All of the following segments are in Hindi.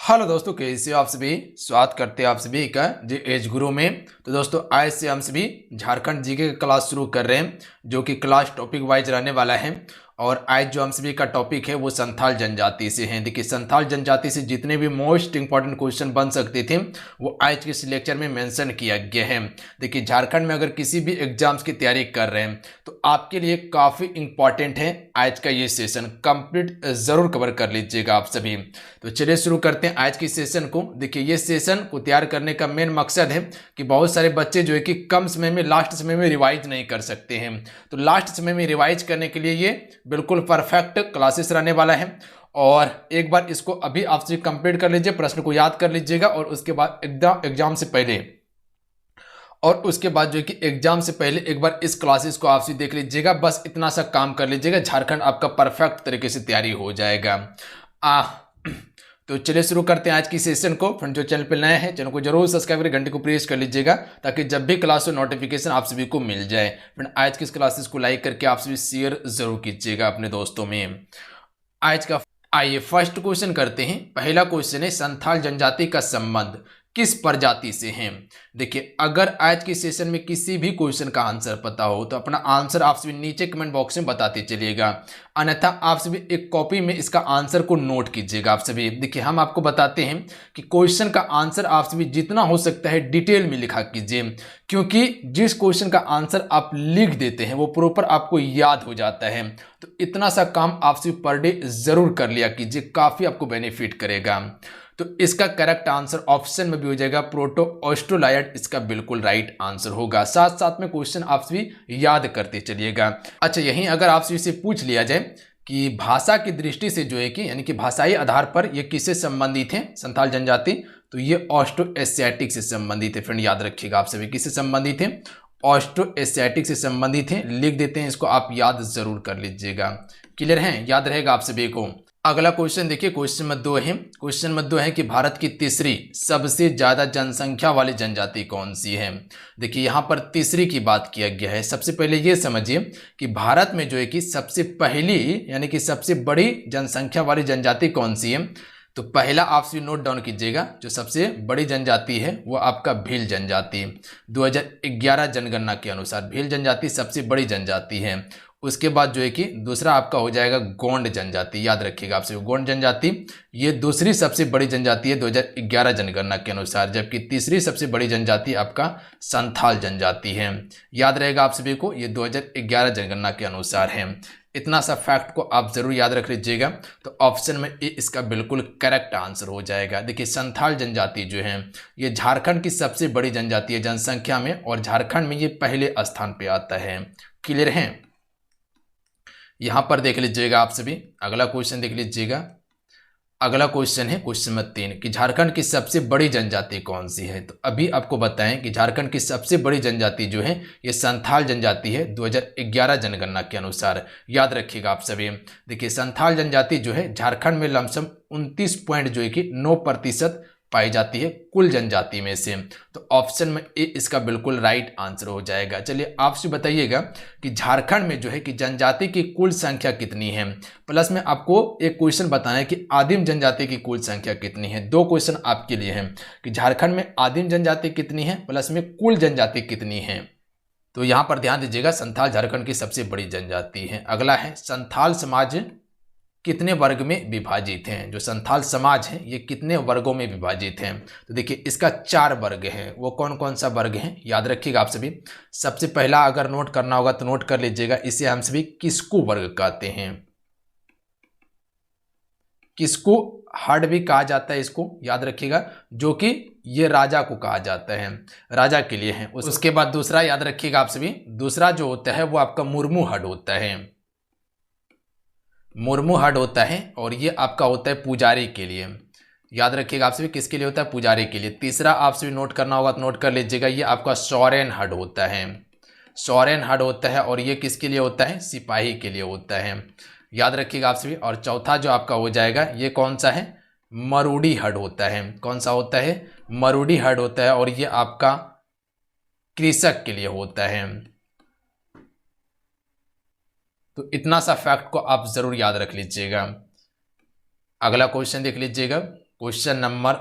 हेलो दोस्तों, कैसे हो आप सभी। स्वागत करते हैं आप सभी का जी एज गुरु में। तो दोस्तों, आज से हम सभी झारखंड जीके का क्लास शुरू कर रहे हैं, जो कि क्लास टॉपिक वाइज रहने वाला है। और आज जो हम सभी का टॉपिक है वो संथाल जनजाति से है। देखिए, संथाल जनजाति से जितने भी मोस्ट इंपॉर्टेंट क्वेश्चन बन सकते थे वो आज के इस लेक्चर में मेंशन किया गया है। देखिए, झारखंड में अगर किसी भी एग्जाम्स की तैयारी कर रहे हैं तो आपके लिए काफ़ी इंपॉर्टेंट है आज का ये सेशन। कंप्लीट ज़रूर कवर कर लीजिएगा आप सभी। तो चलिए शुरू करते हैं आज की सेशन को। देखिए, ये सेशन को तैयार करने का मेन मकसद है कि बहुत सारे बच्चे जो है कि कम समय में, लास्ट समय में रिवाइज नहीं कर सकते हैं। तो लास्ट समय में रिवाइज करने के लिए ये बिल्कुल परफेक्ट क्लासेस रहने वाला है। और एक बार इसको अभी आप सभी कंप्लीट कर लीजिए, प्रश्न को याद कर लीजिएगा, और उसके बाद एग्जाम से पहले जो है कि एग्जाम से पहले एक बार इस क्लासेस को आप देख लीजिएगा। बस इतना सा काम कर लीजिएगा, झारखंड आपका परफेक्ट तरीके से तैयारी हो जाएगा। तो चलिए शुरू करते हैं आज की सेशन को। फ्रेंड, जो चैनल पर नए हैं चैनल को जरूर सब्सक्राइब करके घंटे को प्रेस कर लीजिएगा, ताकि जब भी क्लास हो नोटिफिकेशन आप सभी को मिल जाए। फ्रेंड, आज की इस क्लासेस को लाइक करके आप सभी शेयर जरूर कीजिएगा अपने दोस्तों में। आज का आइए फर्स्ट क्वेश्चन करते हैं। पहला क्वेश्चन है, संथाल जनजाति का संबंध किस प्रजाति से है। देखिए, अगर आज के सेशन में किसी भी क्वेश्चन का आंसर पता हो तो अपना आंसर आप सभी नीचे कमेंट बॉक्स में बताते चलिएगा, अन्यथा आप सभी एक कॉपी में इसका आंसर को नोट कीजिएगा आप सभी। देखिए, हम आपको बताते हैं कि क्वेश्चन का आंसर आप सभी जितना हो सकता है डिटेल में लिखा कीजिए, क्योंकि जिस क्वेश्चन का आंसर आप लिख देते हैं वो प्रॉपर आपको याद हो जाता है। तो इतना सा काम आप सभी पर डे जरूर कर लिया कीजिए, काफी आपको बेनिफिट करेगा। तो इसका करेक्ट आंसर ऑप्शन में भी हो जाएगा, प्रोटो ऑस्ट्रोलाइड इसका बिल्कुल राइट आंसर होगा। साथ साथ में क्वेश्चन आप सभी याद करते चलिएगा। अच्छा, यहीं अगर आपसे इसे पूछ लिया जाए कि भाषा की दृष्टि से जो है कि यानी कि भाषाई आधार पर ये किससे संबंधित है संथाल जनजाति, तो ये ऑस्ट्रो एशियाटिक से संबंधित है। फ्रेंड, याद रखिएगा आप सभी किससे संबंधित है, ऑस्ट्रो एशियाटिक से संबंधित है। लिख देते हैं इसको, आप याद जरूर कर लीजिएगा। क्लियर है, याद रहेगा आप सभी को। अगला क्वेश्चन देखिए, क्वेश्चन नंबर 2 है। क्वेश्चन नंबर 2 है कि भारत की तीसरी सबसे ज्यादा जनसंख्या वाली जनजाति कौन सी है। देखिए, यहाँ पर तीसरी की बात किया गया है। सबसे पहले ये समझिए कि भारत में जो है कि सबसे पहली यानी कि सबसे बड़ी जनसंख्या वाली जनजाति कौन सी है। तो पहला आप सभी नोट डाउन कीजिएगा, जो सबसे बड़ी जनजाति है वो आपका भील जनजाति। 2011 जनगणना के अनुसार भील जनजाति सबसे बड़ी जनजाति है। उसके बाद जो है कि दूसरा आपका हो जाएगा गोंड जनजाति। याद रखिएगा आपसे, गोंड जनजाति ये दूसरी सबसे बड़ी जनजाति है 2011 जनगणना के अनुसार, जबकि तीसरी सबसे बड़ी जनजाति आपका संथाल जनजाति है। याद रहेगा आप सभी को, ये 2011 जनगणना के अनुसार है। इतना सा फैक्ट को आप जरूर याद रख लीजिएगा। तो ऑप्शन में ए इसका बिल्कुल करेक्ट आंसर हो जाएगा। देखिए, संथाल जनजाति जो है ये झारखंड की सबसे बड़ी जनजाति है जनसंख्या में, और झारखंड में ये पहले स्थान पे आता है। क्लियर है, यहां पर देख लीजिएगा आप सभी। अगला क्वेश्चन देख लीजिएगा। अगला क्वेश्चन है क्वेश्चन नंबर 3 कि झारखंड की सबसे बड़ी जनजाति कौन सी है। तो अभी आपको बताएं कि झारखंड की सबसे बड़ी जनजाति जो है ये संथाल जनजाति है 2011 जनगणना के अनुसार। याद रखिएगा आप सभी। देखिए, संथाल जनजाति जो है झारखंड में लमसम 29 पॉइंट जो है कि 9% पाई जाती है कुल जनजाति में से। तो ऑप्शन में ए इसका बिल्कुल राइट आंसर हो जाएगा। चलिए आपसे बताइएगा कि झारखंड में जो है कि जनजाति की कुल संख्या कितनी है। प्लस में आपको एक क्वेश्चन बताना है कि आदिम जनजाति की कुल संख्या कितनी है। दो क्वेश्चन आपके लिए हैं कि झारखंड में आदिम जनजाति कितनी है, प्लस में कुल जनजाति कितनी है। तो यहां पर ध्यान दीजिएगा, संथाल झारखंड की सबसे बड़ी जनजाति है। अगला है, संथाल समाज कितने वर्ग में विभाजित हैं। जो संथाल समाज है ये कितने वर्गों में विभाजित हैं। तो देखिए, इसका 4 वर्ग हैं। वो कौन कौन सा वर्ग हैं याद रखिएगा आप सभी। सबसे पहला अगर नोट करना होगा तो नोट कर लीजिएगा, इसे हम सभी किस्कू वर्ग कहते हैं। किस्कू हड भी कहा जाता है इसको, याद रखिएगा, जो कि ये राजा को कहा जाता है, राजा के लिए है। उसके बाद दूसरा याद रखिएगा आप सभी, दूसरा जो होता है वो आपका मुर्मू हड होता है। मुर्मू हड होता है, और ये आपका होता है पुजारी के लिए। याद रखिएगा आप सभी, किसके लिए होता है, पुजारी के लिए। तीसरा आप सभी नोट करना होगा तो नोट कर लीजिएगा, ये आपका सॉरेन हड होता है। सॉरेन हड होता है, और ये किसके लिए होता है, सिपाही के लिए होता है। याद रखिएगा आप सभी। और चौथा जो आपका हो जाएगा ये कौन सा है, मरूडी हड होता है। कौन सा होता है, मरूडी हड होता है, और ये आपका कृषक के लिए होता है। तो इतना सा फैक्ट को आप जरूर याद रख लीजिएगा। अगला क्वेश्चन देख लीजिएगा। क्वेश्चन नंबर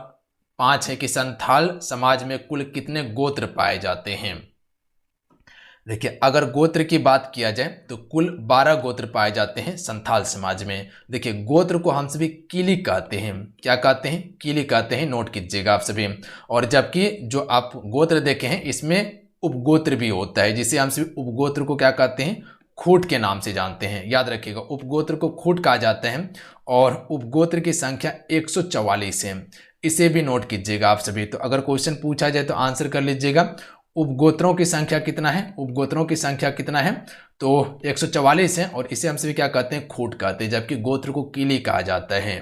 5 है कि संथाल समाज में कुल कितने गोत्र पाए जाते हैं। देखिए अगर गोत्र की बात किया जाए तो कुल 12 गोत्र पाए जाते हैं संथाल समाज में। देखिए गोत्र को हम सभी कीली कहते हैं। क्या कहते हैं? कीली कहते हैं, नोट कीजिएगा आप सभी। और जबकि जो आप गोत्र देखे हैं इसमें उपगोत्र भी होता है, जिसे हम सभी उपगोत्र को क्या कहते हैं? खूट के नाम से जानते हैं। याद रखिएगा उपगोत्र को खूट कहा जाता है और उपगोत्र की संख्या 144 है। इसे भी नोट कीजिएगा आप सभी। तो अगर क्वेश्चन पूछा जाए तो आंसर कर लीजिएगा उपगोत्रों की संख्या कितना है। उपगोत्रों की संख्या कितना है? तो 144 है और इसे हम सभी क्या कहते हैं? खूट कहते हैं, जबकि गोत्र को कीली कहा जाता है।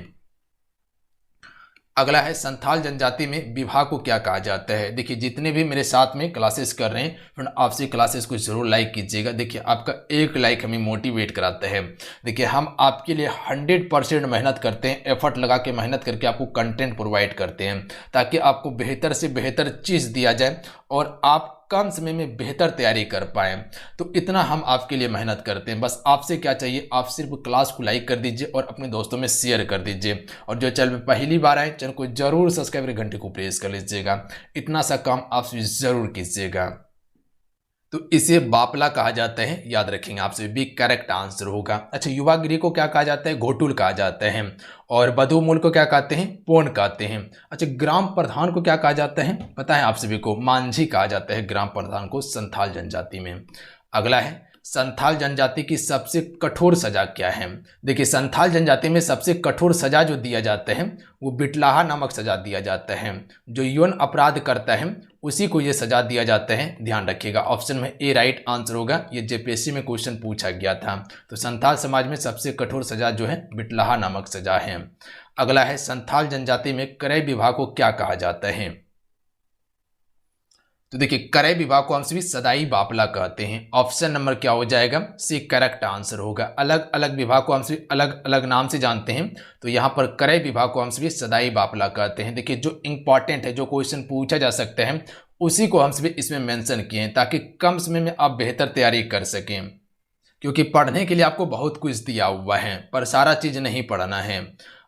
अगला है संथाल जनजाति में विवाह को क्या कहा जाता है। देखिए जितने भी मेरे साथ में क्लासेस कर रहे हैं फ्रेंड, आपसे क्लासेस को जरूर लाइक कीजिएगा। देखिए आपका एक लाइक हमें मोटिवेट कराता है। देखिए हम आपके लिए 100% मेहनत करते हैं, एफर्ट लगा के मेहनत करके आपको कंटेंट प्रोवाइड करते हैं ताकि आपको बेहतर से बेहतर चीज़ दिया जाए और आप कम समय में बेहतर तैयारी कर पाएँ। तो इतना हम आपके लिए मेहनत करते हैं। बस आपसे क्या चाहिए? आप सिर्फ क्लास को लाइक कर दीजिए और अपने दोस्तों में शेयर कर दीजिए। और जो चैनल में पहली बार आए चैनल को जरूर सब्सक्राइब कर घंटे को प्रेस कर लीजिएगा। इतना सा काम आप जरूर कीजिएगा। तो इसे बापला कहा जाता है। याद रखेंगे आपसे भी करेक्ट आंसर होगा। अच्छा युवागिरी को क्या कहा जाता है? घोटुल कहा जाता है। और बधुमूल को क्या कहते हैं? पोन कहते हैं। अच्छा ग्राम प्रधान को क्या कहा जाता है? पता है आप सभी को? मांझी कहा जाता है ग्राम प्रधान को संथाल जनजाति में। अगला है संथाल जनजाति की सबसे कठोर सजा क्या है। देखिए संथाल जनजाति में सबसे कठोर सजा जो दिया जाता है वो बिटलाहा नामक सजा दिया जाता है। जो यौन अपराध करता है उसी को ये सजा दिया जाता है। ध्यान रखिएगा ऑप्शन में ए राइट आंसर होगा। ये जेपीएससी में क्वेश्चन पूछा गया था। तो संथाल समाज में सबसे कठोर सजा जो है बिटलाहा नामक सजा है। अगला है संथाल जनजाति में क्रय विवाह को क्या कहा जाता है। तो देखिए क्रय विवाह को हम सभी सदाई बापला कहते हैं। ऑप्शन नंबर क्या हो जाएगा? सी करेक्ट आंसर होगा। अलग अलग विवाह को हम सभी अलग अलग नाम से जानते हैं, तो यहाँ पर क्रय विवाह को हम सभी सदाई बापला कहते हैं। देखिए जो इंपॉर्टेंट है, जो क्वेश्चन पूछा जा सकता है उसी को हम सभी इसमें मेंशन किए हैं ताकि कम समय में आप बेहतर तैयारी कर सकें। क्योंकि पढ़ने के लिए आपको बहुत कुछ दिया हुआ है पर सारा चीज़ नहीं पढ़ना है।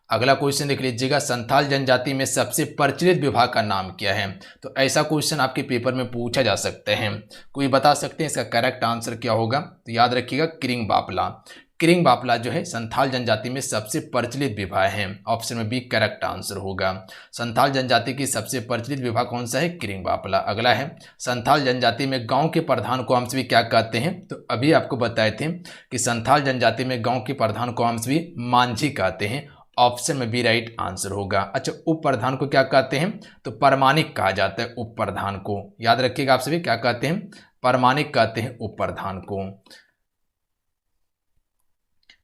अगला क्वेश्चन देख लीजिएगा संथाल जनजाति में सबसे प्रचलित विवाह का नाम क्या है। तो ऐसा क्वेश्चन आपके पेपर में पूछा जा सकते हैं। कोई बता सकते हैं इसका करेक्ट आंसर क्या होगा? तो याद रखिएगा किरिंग बापला। किरिंग बापला जो है संथाल जनजाति में सबसे प्रचलित विवाह है। ऑप्शन में बी करेक्ट आंसर होगा। संथाल जनजाति की सबसे प्रचलित विवाह कौन सा है? किरिंग बापला। अगला है संथाल जनजाति में गांव के प्रधान को हम सभी क्या कहते हैं। तो अभी आपको बताए थे कि संथाल जनजाति में गांव के प्रधान को हम सभी मांझी कहते हैं। ऑप्शन में बी राइट आंसर होगा। अच्छा उप प्रधान को क्या कहते हैं? तो परमाणिक कहा जाता है उप प्रधान को। याद रखिएगा आप सभी क्या कहते हैं? परमाणिक कहते हैं उप प्रधान को।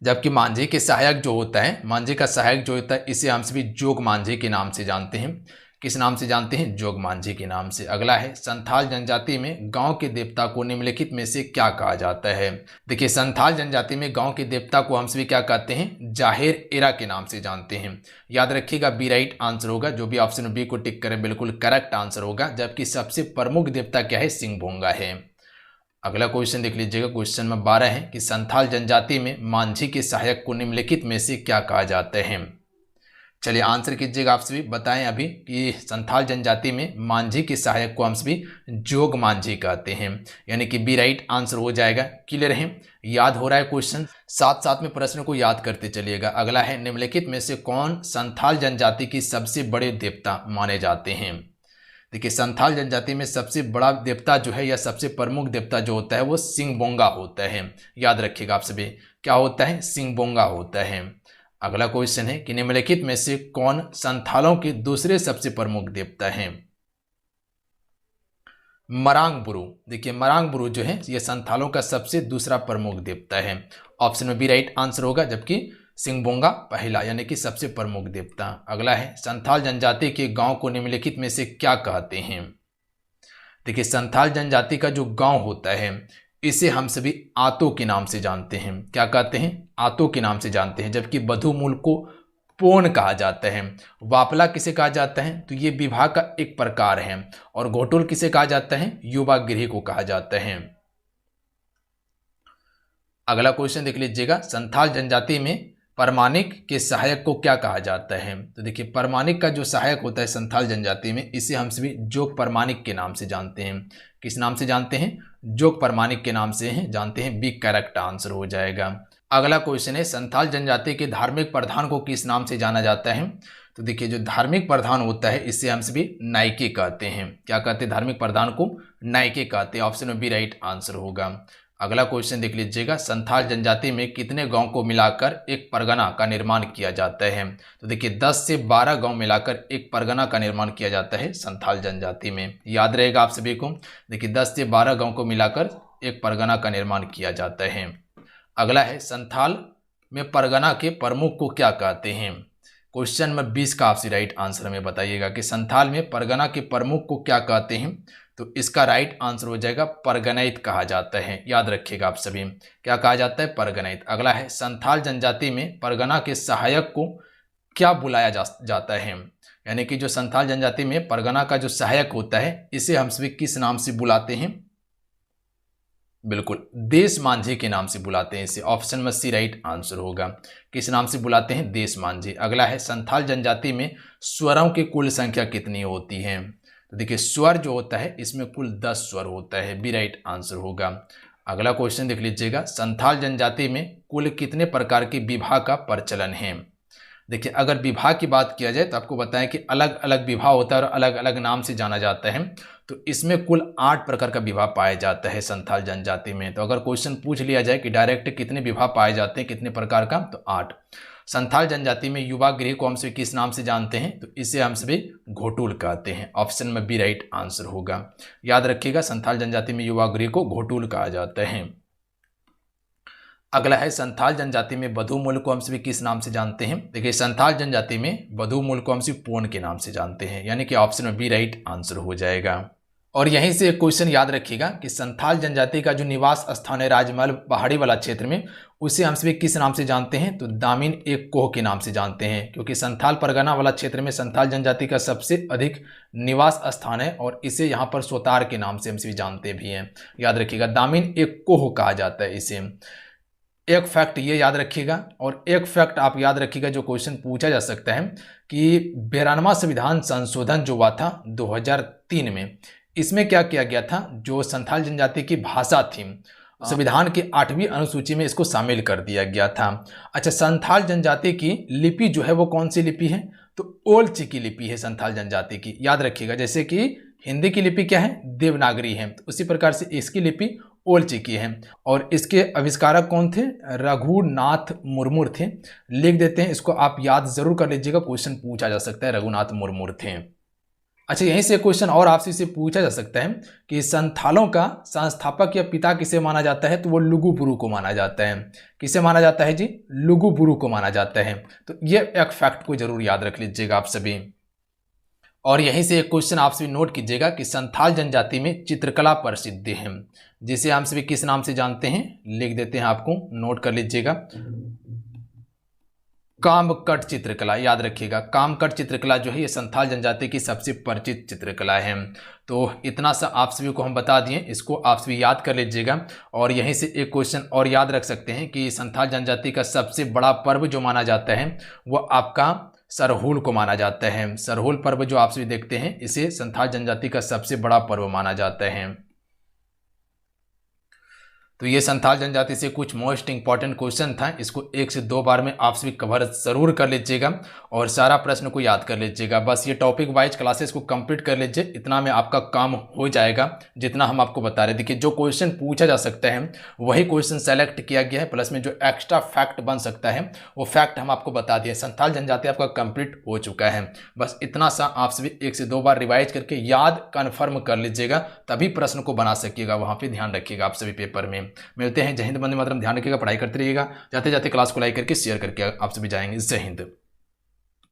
जबकि मांझी के सहायक जो होता है, मांझी का सहायक जो होता है इसे हम सभी जोग मांझी के नाम से जानते हैं। किस नाम से जानते हैं? जोग मांझी के नाम से। अगला है संथाल जनजाति में गांव के देवता को निम्नलिखित में से क्या कहा जाता है। देखिए संथाल जनजाति में गांव के देवता को हम सभी क्या कहते हैं? जाहिर एरा के नाम से जानते हैं। याद रखिएगा बी राइट आंसर होगा। जो भी ऑप्शन बी को टिक करें बिल्कुल करेक्ट आंसर होगा। जबकि सबसे प्रमुख देवता क्या है? सिंहभोंगा है। अगला क्वेश्चन देख लीजिएगा क्वेश्चन नंबर 12 है कि संथाल जनजाति में मांझी के सहायक को निम्नलिखित में से क्या कहा जाता है। चलिए आंसर कीजिएगा आप सभी। बताएं अभी कि संथाल जनजाति में मांझी के सहायक को हम सभी जोग मांझी कहते हैं। यानी कि बी राइट आंसर हो जाएगा। क्लियर है? याद हो रहा है क्वेश्चन? साथ साथ में प्रश्न को याद करते चलिएगा। अगला है निम्नलिखित में से कौन संथाल जनजाति की सबसे बड़े देवता माने जाते हैं। देखिए संथाल जनजाति में सबसे बड़ा देवता जो है या सबसे प्रमुख देवता जो होता है वो सिंहभोंगा होता है। याद रखिएगा आप सभी क्या होता है? सिंहभोंगा होता है। अगला क्वेश्चन है कि निम्नलिखित में से कौन संथालों के दूसरे सबसे प्रमुख देवता हैं। मरांग बुरु। देखिए मरांग बुरु जो है ये संथालों का सबसे दूसरा प्रमुख देवता है। ऑप्शन में बी राइट आंसर होगा। जबकि सिंहभोंगा पहला यानी कि सबसे प्रमुख देवता। अगला है संथाल जनजाति के गांव को निम्नलिखित में से क्या कहते हैं। देखिए संथाल जनजाति का जो गांव होता है इसे हम सभी आतो के नाम से जानते हैं। क्या कहते हैं? आतो के नाम से जानते हैं। जबकि बधुमूल को पोन कहा जाता है। वापला किसे कहा जाता है? तो ये विवाह का एक प्रकार है। और घोटुल किसे कहा जाता है? युवा गृह को कहा जाता है। अगला क्वेश्चन देख लीजिएगा संथाल जनजाति में परमाणिक के सहायक को क्या कहा जाता है? तो देखिए परमाणिक का जो सहायक होता है संथाल जनजाति में, इसे हम सभी जोग परमाणिक के नाम से जानते हैं। किस नाम से जानते हैं? जोग परमाणिक के नाम से जानते हैं। बी करेक्ट आंसर हो जाएगा। अगला क्वेश्चन है संथाल जनजाति के धार्मिक प्रधान को किस नाम से जाना जाता है? तो देखिए जो धार्मिक प्रधान होता है इसे हम सभी नायके कहते हैं। क्या कहते हैं? धार्मिक प्रधान को नायके कहते हैं। ऑप्शन में बी राइट आंसर होगा। अगला क्वेश्चन देख लीजिएगा, संथाल जनजाति में कितने गांव को मिलाकर एक परगना का निर्माण किया जाता है? तो देखिए 10 से 12 गांव मिलाकर एक परगना का निर्माण किया जाता है संथाल जनजाति में। याद रहेगा आप सभी को। देखिए 10 से 12 गांव को मिलाकर एक परगना का निर्माण किया जाता है। अगला है संथाल में परगना के प्रमुख को क्या कहते हैं? क्वेश्चन नंबर 20 का आपसे राइट आंसर हमें बताइएगा कि संथाल में परगना के प्रमुख को क्या कहते हैं? तो इसका राइट आंसर हो जाएगा परगनैत कहा जाता है। याद रखिएगा आप सभी, क्या कहा जाता है? परगनैत। अगला है संथाल जनजाति में परगना के सहायक को क्या बुलाया जाता है? यानी कि जो संथाल जनजाति में परगना का जो सहायक होता है इसे हम सभी किस नाम से बुलाते हैं? बिल्कुल देश मांझी के नाम से बुलाते हैं इसे। ऑप्शन में सी राइट आंसर होगा। किस नाम से बुलाते हैं? देश मांझी। अगला है संथाल जनजाति में स्वरों की कुल संख्या कितनी होती है? तो देखिए स्वर जो होता है इसमें कुल 10 स्वर होता है। बी राइट आंसर होगा। अगला क्वेश्चन देख लीजिएगा, संथाल जनजाति में कुल कितने प्रकार के विवाह का प्रचलन है? देखिए अगर विवाह की बात किया जाए तो आपको बताएं कि अलग अलग विवाह होता है और अलग अलग नाम से जाना जाता है। तो इसमें कुल 8 प्रकार का विवाह पाया जाता है संथाल जनजाति में। तो अगर क्वेश्चन पूछ लिया जाए कि डायरेक्ट कितने विवाह पाए जाते हैं, कितने प्रकार का, तो 8। संथाल जनजाति में युवा गृह को हम सभी किस नाम से जानते हैं? तो इसे हम सभी घोटुल कहते हैं। ऑप्शन में बी राइट आंसर होगा। याद रखिएगा संथाल जनजाति में युवा गृह को घोटुल कहा जाता है। अगला है संथाल जनजाति में बधू मूल को हम सभी किस नाम से जानते हैं? देखिए संथाल जनजाति में बधू मूल को हम सभी पोन के नाम से जानते हैं। यानी कि ऑप्शन में बी राइट आंसर हो जाएगा। और यहीं से एक क्वेश्चन याद रखिएगा कि संथाल जनजाति का जो निवास स्थान है राजमहल पहाड़ी वाला क्षेत्र में, उसे हम सभी किस नाम से जानते हैं? तो दामिन एक कोह के नाम से जानते हैं। क्योंकि संथाल परगना वाला क्षेत्र में संथाल जनजाति का सबसे अधिक निवास स्थान है और इसे यहाँ पर सोतार के नाम से हम सभी जानते भी हैं। याद रखिएगा दामिन एक कोह कहा जाता है इसे। एक फैक्ट ये याद रखिएगा और एक फैक्ट आप याद रखिएगा जो क्वेश्चन पूछा जा सकता है कि 92वां संविधान संशोधन जो हुआ था 2003 में, इसमें क्या किया गया था? जो संथाल जनजाति की भाषा थी संविधान की 8वीं अनुसूची में इसको शामिल कर दिया गया था। अच्छा, संथाल जनजाति की लिपि जो है वो कौन सी लिपि है? तो ओल्ची की लिपि है संथाल जनजाति की। याद रखिएगा जैसे कि हिंदी की लिपि क्या है? देवनागरी है, तो उसी प्रकार से इसकी लिपि ओल्ची की है। और इसके आविष्कारक कौन थे? रघुनाथ मुर्मू थे। लिख देते हैं इसको, आप याद जरूर कर लीजिएगा, क्वेश्चन पूछा जा सकता है। रघुनाथ मुर्मू थे। अच्छा, यहीं से क्वेश्चन और आपसे इसे पूछा जा सकता है कि संथालों का संस्थापक या पिता किसे माना जाता है? तो वो लुगु बुरु को माना जाता है। किसे माना जाता है जी? लुगु बुरु को माना जाता है। तो ये एक फैक्ट को जरूर याद रख लीजिएगा आप सभी। और यहीं से एक क्वेश्चन आप सभी नोट कीजिएगा कि संथाल जनजाति में चित्रकला प्रसिद्ध है, जिसे हम सभी किस नाम से जानते हैं? लिख देते हैं, आपको नोट कर लीजिएगा, कामकट चित्रकला। याद रखिएगा कामकट चित्रकला जो है ये संथाल जनजाति की सबसे परिचित चित्रकला है। तो इतना सा आप सभी को हम बता दिए, इसको आप सभी याद कर लीजिएगा। और यहीं से एक क्वेश्चन और याद रख सकते हैं कि संथाल जनजाति का सबसे बड़ा पर्व जो माना जाता है वो आपका सरहुल को माना जाता है। सरहुल पर्व जो आप सभी देखते हैं इसे संथाल जनजाति का सबसे बड़ा पर्व माना जाता है। तो ये संथाल जनजाति से कुछ मोस्ट इंपॉर्टेंट क्वेश्चन था, इसको 1 से 2 बार में आप सभी कवर जरूर कर लीजिएगा और सारा प्रश्न को याद कर लीजिएगा। बस ये टॉपिक वाइज क्लासेस को कंप्लीट कर लीजिए, इतना में आपका काम हो जाएगा जितना हम आपको बता रहे। देखिए जो क्वेश्चन पूछा जा सकता है वही क्वेश्चन सेलेक्ट किया गया है, प्लस में जो एक्स्ट्रा फैक्ट बन सकता है वो फैक्ट हम आपको बता दिए। संथाल जनजाति आपका कंप्लीट हो चुका है। बस इतना सा आप सभी 1 से 2 बार रिवाइज करके याद कन्फर्म कर लीजिएगा, तभी प्रश्न को बना सकिएगा। वहाँ पर ध्यान रखिएगा आप सभी पेपर में। मिलते हैं। जय हिंद, वंदे मातरम। ध्यान रखिएगा, पढ़ाई करते रहिएगा। जाते जाते क्लास को लाइक करके शेयर करके आप सभी जाएंगे। जय हिंद।